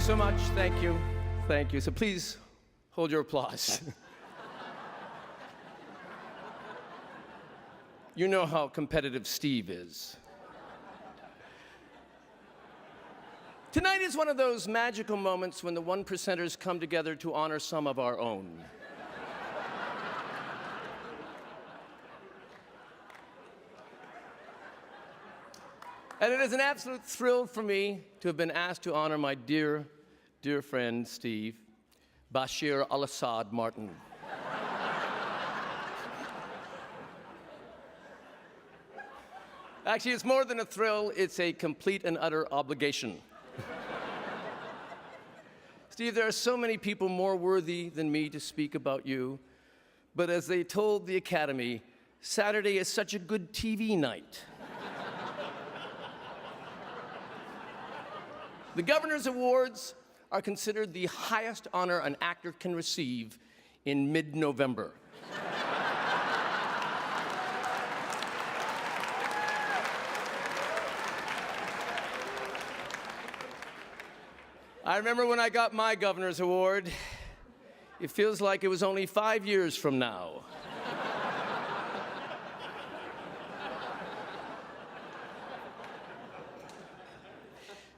so much. Thank you. Thank you. So please hold your applause. You know how competitive Steve is. Tonight is one of those magical moments when the one percenters come together to honor some of our own. And it is an absolute thrill for me to have been asked to honor my dear, dear friend, Steve, Bashir al-Assad Martin. Actually, it's more than a thrill, it's a complete and utter obligation. Steve, there are so many people more worthy than me to speak about you, but as they told the Academy, Saturday is such a good TV night. The Governor's Awards are considered the highest honor an actor can receive in mid-November. I remember when I got my Governor's Award. It feels like it was only 5 years from now.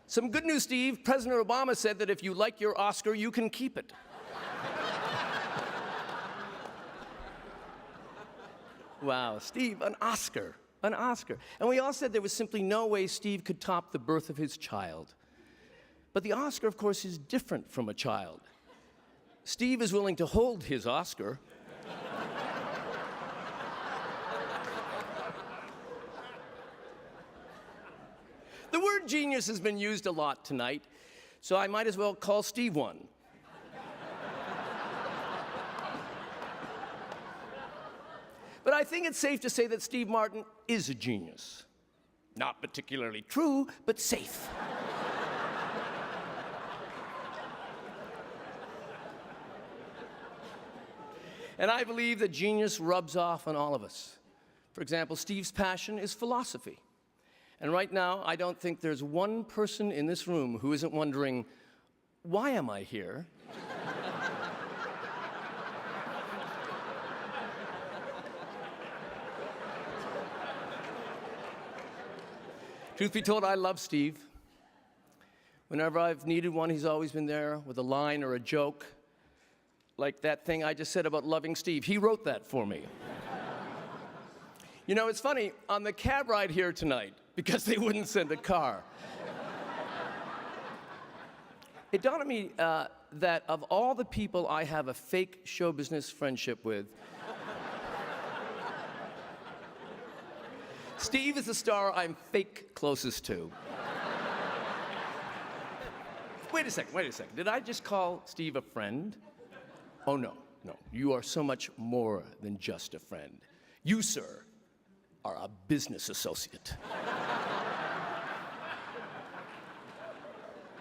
Some good news, Steve. President Obama said that if you like your Oscar, you can keep it. Wow, Steve, an Oscar, an Oscar. And we all said there was simply no way Steve could top the birth of his child. But the Oscar, of course, is different from a child. Steve is willing to hold his Oscar. The word genius has been used a lot tonight, so I might as well call Steve one. But I think it's safe to say that Steve Martin is a genius. Not particularly true, but safe. And I believe that genius rubs off on all of us. For example, Steve's passion is philosophy. And right now, I don't think there's one person in this room who isn't wondering, why am I here? Truth be told, I love Steve. Whenever I've needed one, he's always been there with a line or a joke. Like that thing I just said about loving Steve. He wrote that for me. You know, it's funny, on the cab ride here tonight, because they wouldn't send a car, it dawned on me that of all the people I have a fake show business friendship with, Steve is the star I'm fake closest to. Wait a second. Did I just call Steve a friend? Oh, no. You are so much more than just a friend. You, sir, are a business associate.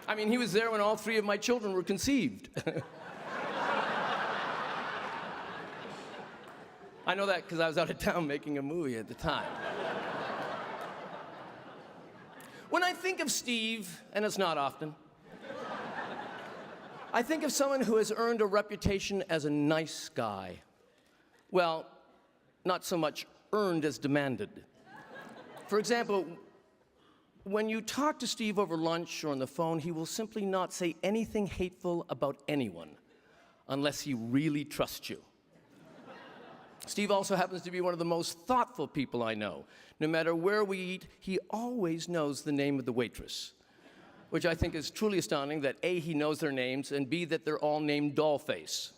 I mean, he was there when all 3 of my children were conceived. I know that because I was out of town making a movie at the time. When I think of Steve, and it's not often, I think of someone who has earned a reputation as a nice guy. Well, not so much earned as demanded. For example, when you talk to Steve over lunch or on the phone, he will simply not say anything hateful about anyone unless he really trusts you. Steve also happens to be one of the most thoughtful people I know. No matter where we eat, he always knows the name of the waitress, which I think is truly astounding that A, he knows their names, and B, that they're all named Dollface.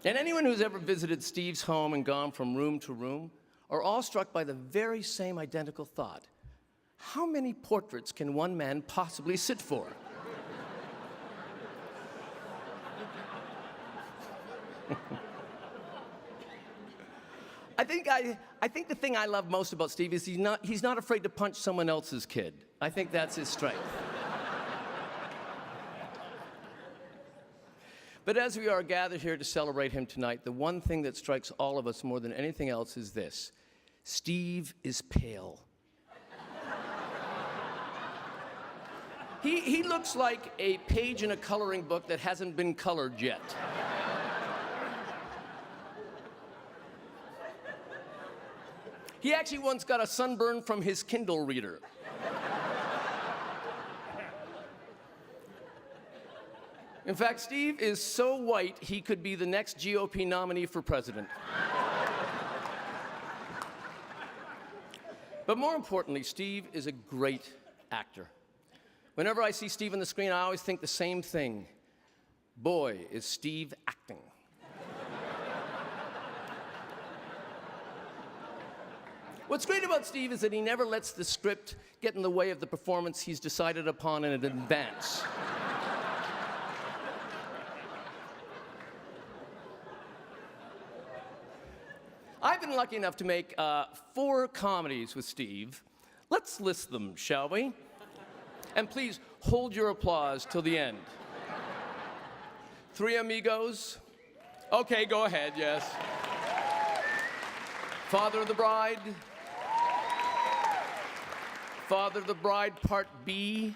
And anyone who's ever visited Steve's home and gone from room to room are all struck by the very same identical thought. How many portraits can one man possibly sit for? I think the thing I love most about Steve is he's not afraid to punch someone else's kid. I think that's his strength. But as we are gathered here to celebrate him tonight, the one thing that strikes all of us more than anything else is this: Steve is pale. He looks like a page in a coloring book that hasn't been colored yet. He actually once got a sunburn from his Kindle reader. In fact, Steve is so white, he could be the next GOP nominee for president. But more importantly, Steve is a great actor. Whenever I see Steve on the screen, I always think the same thing. Boy, is Steve acting. What's great about Steve is that he never lets the script get in the way of the performance he's decided upon in advance. I've been lucky enough to make 4 comedies with Steve. Let's list them, shall we? And please hold your applause till the end. 3 Amigos. Okay, go ahead, yes. Father of the Bride. Father of the Bride Part B.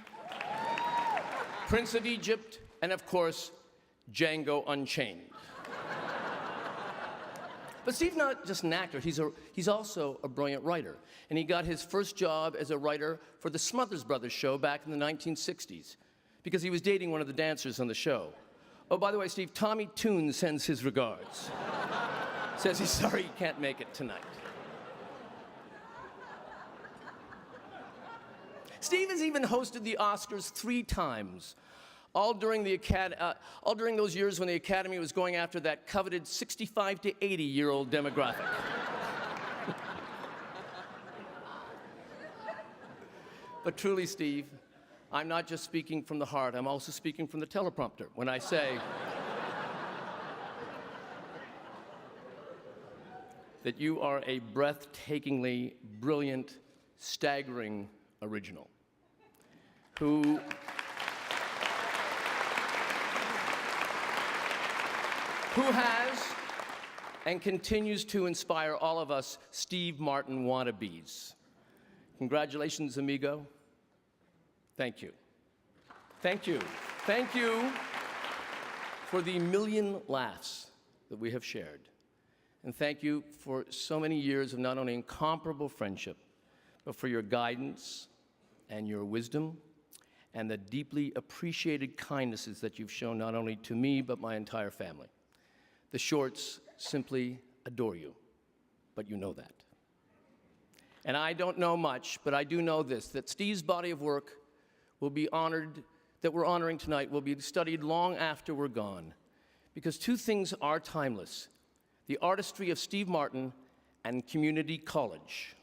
Prince of Egypt, and of course, Django Unchained. But Steve's not just an actor, he's also a brilliant writer. And he got his first job as a writer for the Smothers Brothers show back in the 1960s, because he was dating one of the dancers on the show. Oh, by the way, Steve, Tommy Toon sends his regards. Says he's sorry he can't make it tonight. Steve has even hosted the Oscars 3 times. All during those years when the Academy was going after that coveted 65 to 80-year-old demographic. But truly, Steve, I'm not just speaking from the heart, I'm also speaking from the teleprompter when I say that you are a breathtakingly brilliant, staggering original who has and continues to inspire all of us Steve Martin wannabes. Congratulations, amigo. Thank you. Thank you. Thank you for the million laughs that we have shared. And thank you for so many years of not only incomparable friendship, but for your guidance and your wisdom and the deeply appreciated kindnesses that you've shown not only to me, but my entire family. The Shorts simply adore you, but you know that. And I don't know much, but I do know this, that Steve's body of work will be honored, that we're honoring tonight, will be studied long after we're gone. Because 2 things are timeless: the artistry of Steve Martin and community college.